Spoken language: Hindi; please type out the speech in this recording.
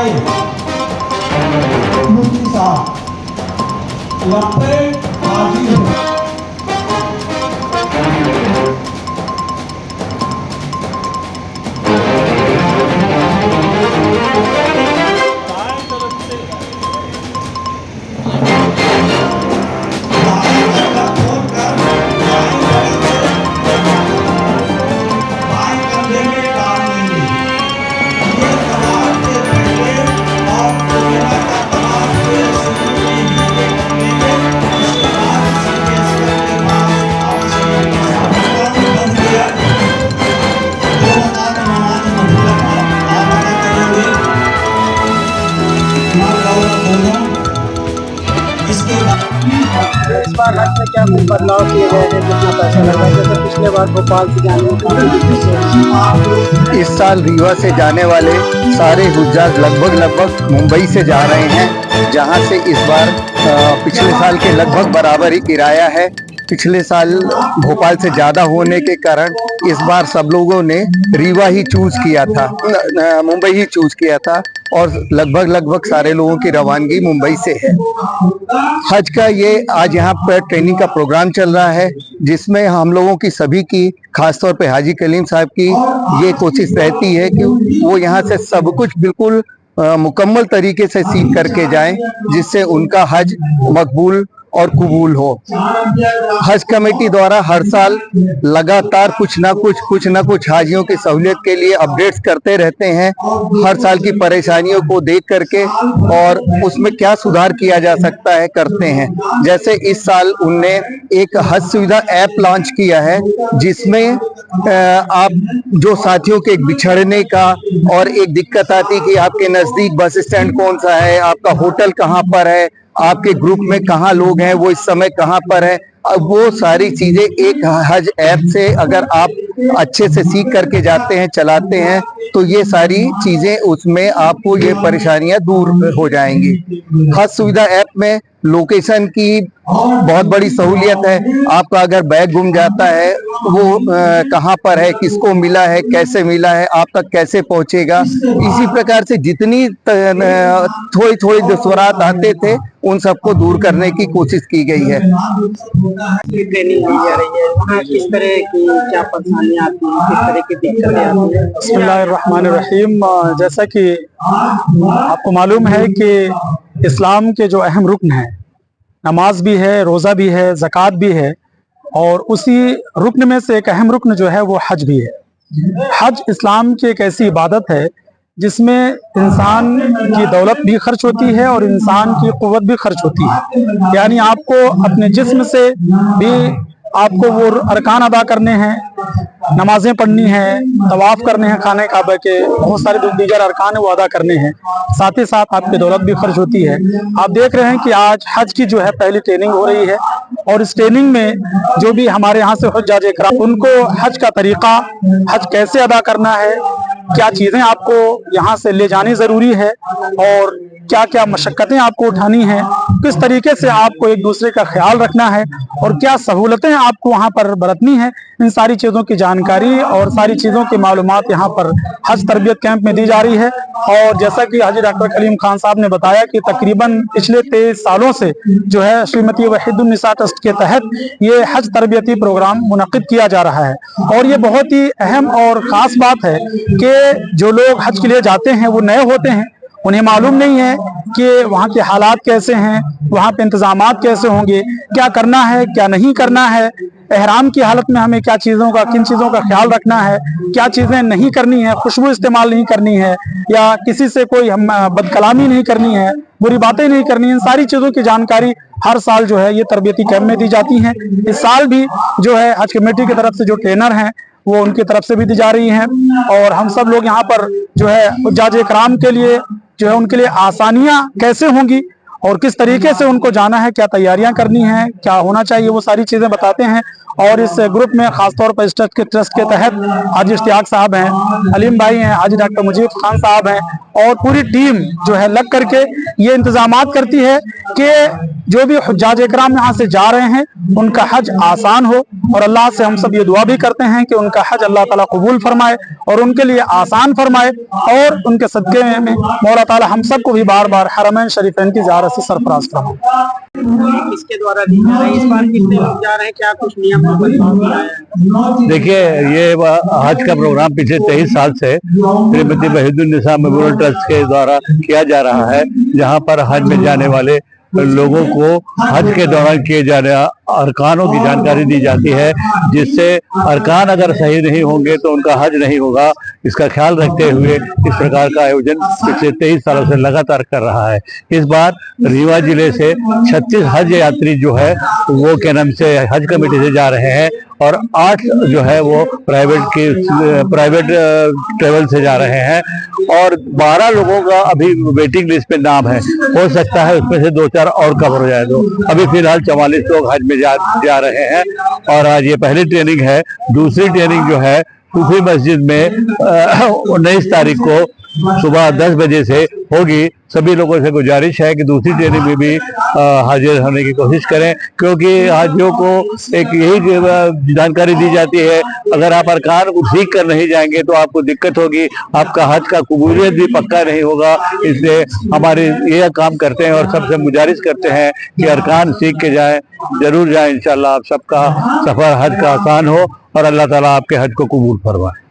आए मुफ्ती साहब लपे हाजिर हो। इस बार हज में क्या कुछ बदलाव किए गए हैं? कितना पैसा लगा? जैसे पिछले बार भोपाल से जाने इस साल रीवा से जाने वाले सारे हुज्जाज लगभग मुंबई से जा रहे हैं, जहां से इस बार पिछले साल के लगभग बराबर ही किराया है। पिछले साल भोपाल से ज़्यादा होने के कारण इस बार सब लोगों ने रीवा ही चूज किया था, मुंबई ही चूज किया था और लगभग सारे लोगों की रवानगी मुंबई से है। हज का ये आज यहाँ पर ट्रेनिंग का प्रोग्राम चल रहा है, जिसमें हम लोगों की सभी की, खासतौर पे हाजी कलीम साहब की ये कोशिश रहती है कि वो यहाँ से सब कुछ बिल्कुल मुकम्मल तरीके से सीख करके जाएं, जिससे उनका हज मकबूल और कबूल हो। हज कमेटी द्वारा हर साल लगातार कुछ ना कुछ हाजियों की सहूलियत के लिए अपडेट्स करते रहते हैं, हर साल की परेशानियों को देख करके और उसमें क्या सुधार किया जा सकता है करते हैं। जैसे इस साल उनने एक हज सुविधा ऐप लॉन्च किया है, जिसमें आप जो साथियों के बिछड़ने का और एक दिक्कत आती कि आपके नजदीक बस स्टैंड कौन सा है, आपका होटल कहाँ पर है, आपके ग्रुप में कहाँ लोग हैं, वो इस समय कहाँ पर है, अब वो सारी चीजें एक हज ऐप से अगर आप अच्छे से सीख करके जाते हैं, चलाते हैं, तो ये सारी चीजें उसमें आपको ये परेशानियां दूर हो जाएंगी। हज सुविधा ऐप में लोकेशन की बहुत बड़ी सहूलियत है। आपका अगर बैग गुम जाता है, वो कहाँ पर है, किसको मिला है, कैसे मिला है, आप तक कैसे पहुंचेगा, इसी प्रकार से जितनी थोड़ी दुश्वारात आते थे उन सबको दूर करने की कोशिश की गई है। ट्रेनिंग दी जा रही है, वहाँ किस तरह की क्या परेशानियाँ आती हैं, किस तरह की दिक्कतें आती हैं? बिस्मिल्लाहिर्रहमानिर्रहीम। जैसा कि आपको मालूम है कि इस्लाम के जो अहम रुकन हैं, नमाज भी है, रोज़ा भी है, ज़कात भी है, और उसी रुकन में से एक अहम रुकन जो है वो हज भी है। हज इस्लाम की एक ऐसी इबादत है जिसमें इंसान की दौलत भी खर्च होती है और इंसान की क़ुव्वत भी खर्च होती है। यानी आपको अपने जिस्म से भी आपको वो अरकान अदा करने हैं, नमाजें पढ़नी हैं, तवाफ़ करने हैं, खाने काबा के बहुत सारे जो दीगर अरकान है वो अदा करने हैं, साथ ही साथ आपकी दौलत भी खर्च होती है। आप देख रहे हैं कि आज हज की जो है पहली ट्रेनिंग हो रही है, और इस ट्रेनिंग में जो भी हमारे यहाँ से हुज्जाज इकराम, उनको हज का तरीक़ा, हज कैसे अदा करना है, क्या चीज़ें आपको यहाँ से ले जानी ज़रूरी है और क्या क्या मशक्क़तें आपको उठानी हैं, किस तरीके से आपको एक दूसरे का ख्याल रखना है और क्या सहूलतें आपको वहाँ पर बरतनी है, इन सारी चीज़ों की जानकारी और सारी चीज़ों की मालूमात यहाँ पर हज तरबियत कैंप में दी जा रही है। और जैसा कि हाजी डॉक्टर कलीम खान साहब ने बताया कि तकरीबन पिछले 23 सालों से जो है श्रीमती वहीदुन्निसा ट्रस्ट के तहत ये हज तरबियती प्रोग्राम मुनक़िद किया जा रहा है। और ये बहुत ही अहम और ख़ास बात है कि जो लोग हज के लिए जाते हैं वो नए होते हैं, उन्हें मालूम नहीं है कि वहाँ के हालात कैसे हैं, वहाँ पे इंतज़ामात कैसे होंगे, क्या करना है क्या नहीं करना है, एहराम की हालत में हमें क्या चीज़ों का, किन चीज़ों का ख्याल रखना है, क्या चीज़ें नहीं करनी है, खुशबू इस्तेमाल नहीं करनी है, या किसी से कोई हम बदकलामी नहीं करनी है, बुरी बातें नहीं करनी है। इन सारी चीज़ों की जानकारी हर साल जो है ये तरबियती कैंप में दी जाती हैं। इस साल भी जो है हज कमेटी की तरफ से जो ट्रेनर हैं वो उनकी तरफ से भी दी जा रही हैं, और हम सब लोग यहाँ पर जो है हुज्जाज इकराम के लिए जो है उनके लिए आसानियाँ कैसे होंगी और किस तरीके से उनको जाना है, क्या तैयारियां करनी है, क्या होना चाहिए, वो सारी चीज़ें बताते हैं। और इस ग्रुप में खासतौर पर इस ट्रस्ट के तहत हाजी इश्तियाक साहब हैं, हलीम भाई हैं, हाजी डॉक्टर मुजीब खान साहब हैं, और पूरी टीम जो है लग करके ये इंतजामात करती है कि जो भी हुज्जाज इकराम यहाँ से जा रहे हैं उनका हज आसान हो, और अल्लाह से हम सब ये दुआ भी करते हैं कि उनका हज अल्लाह ताला कबूल फरमाए और उनके लिए आसान फरमाए, और उनके सदक़े में मौला ताला हम सबको भी बार बार हरमैन शरीफैन की ज़ियारत से सरफराज फरमाए। किसके द्वारा दी जा रही है, इस बार कितने लोग जा रहे हैं, क्या कुछ नियम और बदलाव किया है? देखिए, ये हज का प्रोग्राम पिछले 23 साल से श्रीमती वहीदुन्निसा मेमोरियल ट्रस्ट के द्वारा किया जा रहा है, जहां पर हज में जाने वाले लोगों को हज के दौरान किए जाने अरकानों की जानकारी दी जाती है, जिससे अरकान अगर सही नहीं होंगे तो उनका हज नहीं होगा। इसका ख्याल रखते हुए इस प्रकार का आयोजन पिछले 23 सालों से लगातार कर रहा है। इस बार रीवा जिले से 36 हज यात्री जो है वो के नाम से हज कमेटी से जा रहे हैं, और 8 जो है वो प्राइवेट ट्रेवल से जा रहे हैं, और 12 लोगों का अभी वेटिंग लिस्ट पे नाम है। हो सकता है उसमें से 2-4 और कवर हो जाए। तो अभी फिलहाल 44 लोग हज में जा रहे हैं, और आज ये पहली ट्रेनिंग है। दूसरी ट्रेनिंग जो है सूफी मस्जिद में 19 तारीख को सुबह 10 बजे से होगी। सभी लोगों से गुजारिश है कि दूसरी ट्रेनिंग में भी हाजिर होने की कोशिश करें, क्योंकि हाजियों को एक यही जानकारी दी जाती है, अगर आप अरकान को सीख कर नहीं जाएंगे तो आपको दिक्कत होगी, आपका हज का कबूलियत भी पक्का नहीं होगा। इसलिए हमारे ये काम करते हैं और सबसे गुजारिश करते हैं कि अरकान सीख के जाएं, जरूर जाएं। इंशाल्लाह आप सबका सफर हज का आसान हो और अल्लाह ताला आपके हज को कबूल फरमाए।